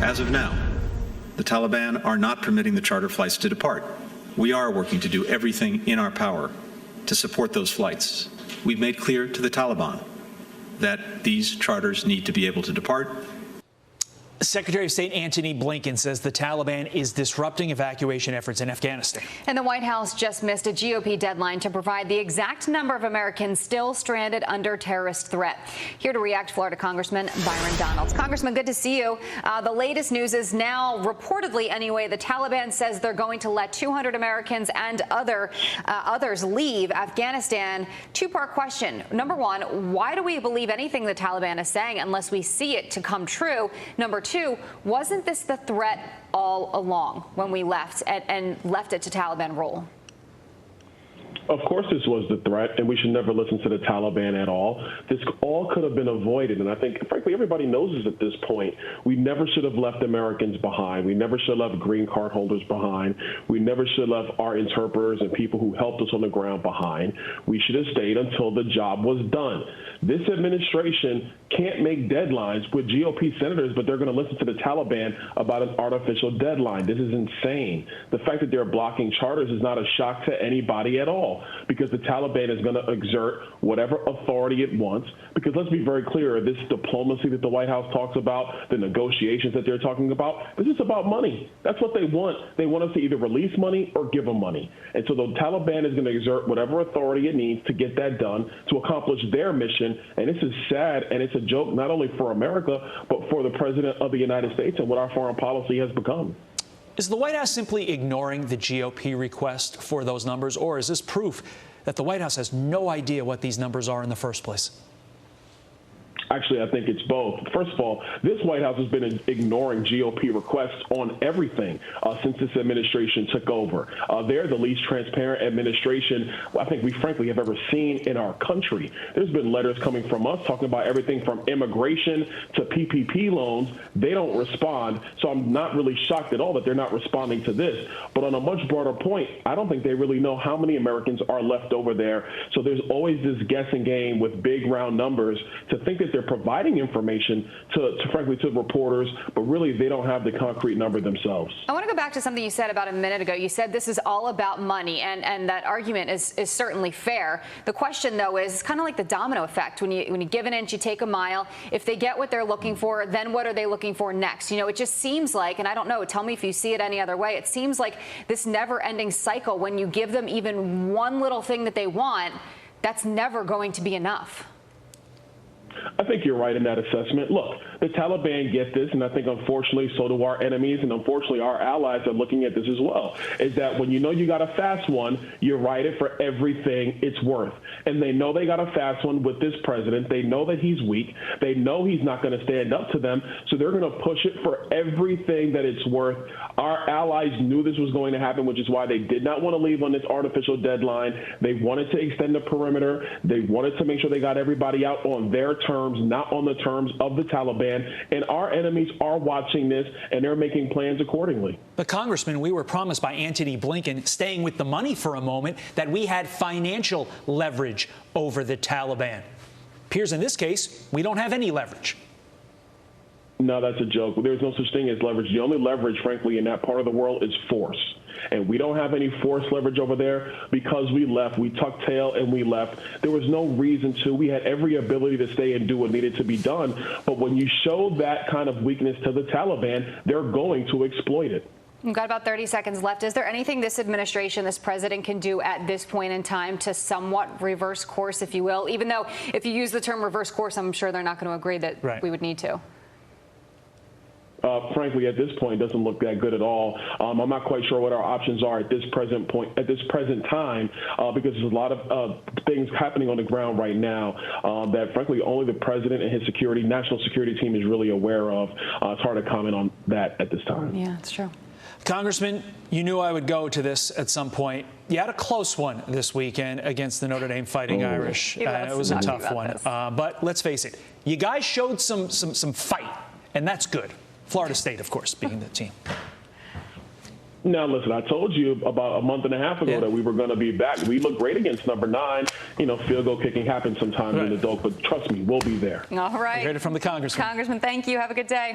As of now, the Taliban are not permitting the charter flights to depart. We are working to do everything in our power to support those flights. We've made clear to the Taliban that these charters need to be able to depart. Secretary of State Antony Blinken says the Taliban is disrupting evacuation efforts in Afghanistan. And the White House just missed a GOP deadline to provide the exact number of Americans still stranded under terrorist threat. Here to react, Florida Congressman Byron Donalds. Congressman, good to see you. The latest news is now, reportedly anyway, the Taliban says they're going to let 200 Americans and others leave Afghanistan. Two-part question. Number one, why do we believe anything the Taliban is saying unless we see it to come true? Number two, wasn't this the threat all along when we left and left it to Taliban rule? Of course this was the threat, and we should never listen to the Taliban at all. This all could have been avoided, and I think, frankly, everybody knows this at this point. We never should have left Americans behind. We never should have left green card holders behind. We never should have left our interpreters and people who helped us on the ground behind. We should have stayed until the job was done. This administration can't make deadlines with GOP senators, but they're going to listen to the Taliban about an artificial deadline. This is insane. The fact that they're blocking charters is not a shock to anybody at all, because the Taliban is going to exert whatever authority it wants. Because let's be very clear, this diplomacy that the White House talks about, the negotiations that they're talking about, this is about money. That's what they want. They want us to either release money or give them money. And so the Taliban is going to exert whatever authority it needs to get that done, to accomplish their mission. And this is sad, and it's a joke not only for America, but for the President of the United States and what our foreign policy has become. Is the White House simply ignoring the GOP request for those numbers, or is this proof that the White House has no idea what these numbers are in the first place? Actually, I think it's both. First of all, this White House has been ignoring GOP requests on everything since this administration took over. They're the least transparent administration I think we frankly have ever seen in our country. There's been letters coming from us talking about everything from immigration to PPP loans. They don't respond, so I'm not really shocked at all that they're not responding to this. But on a much broader point, I don't think they really know how many Americans are left over there. So there's always this guessing game with big round numbers to think that they're providing information frankly to reporters, but really they don't have the concrete number themselves. I want to go back to something you said about a minute ago. You said this is all about money, and that argument is certainly fair. The question, though, is kind of like the domino effect. When you give an inch, you take a mile. If they get what they're looking for, then what are they looking for next? You know, it just seems like, and I don't know, tell me if you see it any other way, it seems like this never-ending cycle. When you give them even one little thing that they want, that's never going to be enough. I think you're right in that assessment. Look, the Taliban get this, and I think unfortunately so do our enemies, and unfortunately our allies are looking at this as well, is that when you know you got a fast one, you ride it for everything it's worth. And they know they got a fast one with this president. They know that he's weak. They know he's not going to stand up to them, so they're going to push it for everything that it's worth. Our allies knew this was going to happen, which is why they did not want to leave on this artificial deadline. They wanted to extend the perimeter. They wanted to make sure they got everybody out on their terms, not on the terms of the Taliban. And our enemies are watching this, and they're making plans accordingly. But, Congressman, we were promised by Antony Blinken, staying with the money for a moment, that we had financial leverage over the Taliban. Appears in this case, we don't have any leverage. No, that's a joke. There's no such thing as leverage. The only leverage, frankly, in that part of the world is force. And we don't have any force leverage over there because we left. We tucked tail and we left. There was no reason to. We had every ability to stay and do what needed to be done. But when you show that kind of weakness to the Taliban, they're going to exploit it. We've got about 30 seconds left. Is there anything this administration, this president can do at this point in time to somewhat reverse course, if you will? Even though if you use the term reverse course, I'm sure they're not going to agree that we would need to. Frankly, at this point, it doesn't look that good at all. I'm not quite sure what our options are at this present time, because there's a lot of things happening on the ground right now that, frankly, only the president and his national security team is really aware of. It's hard to comment on that at this time. Yeah, it's true. Congressman, you knew I would go to this at some point. You had a close one this weekend against the Notre Dame Fighting Irish. It was a tough one. But let's face it, you guys showed some fight, and that's good. Florida State, of course, being the team. Now, listen, I told you about a month and a half ago that we were going to be back. We looked great against number 9. You know, field goal kicking happens sometimes in the dope, but trust me, we'll be there. All right. You heard it from the Congressman. Congressman, thank you. Have a good day.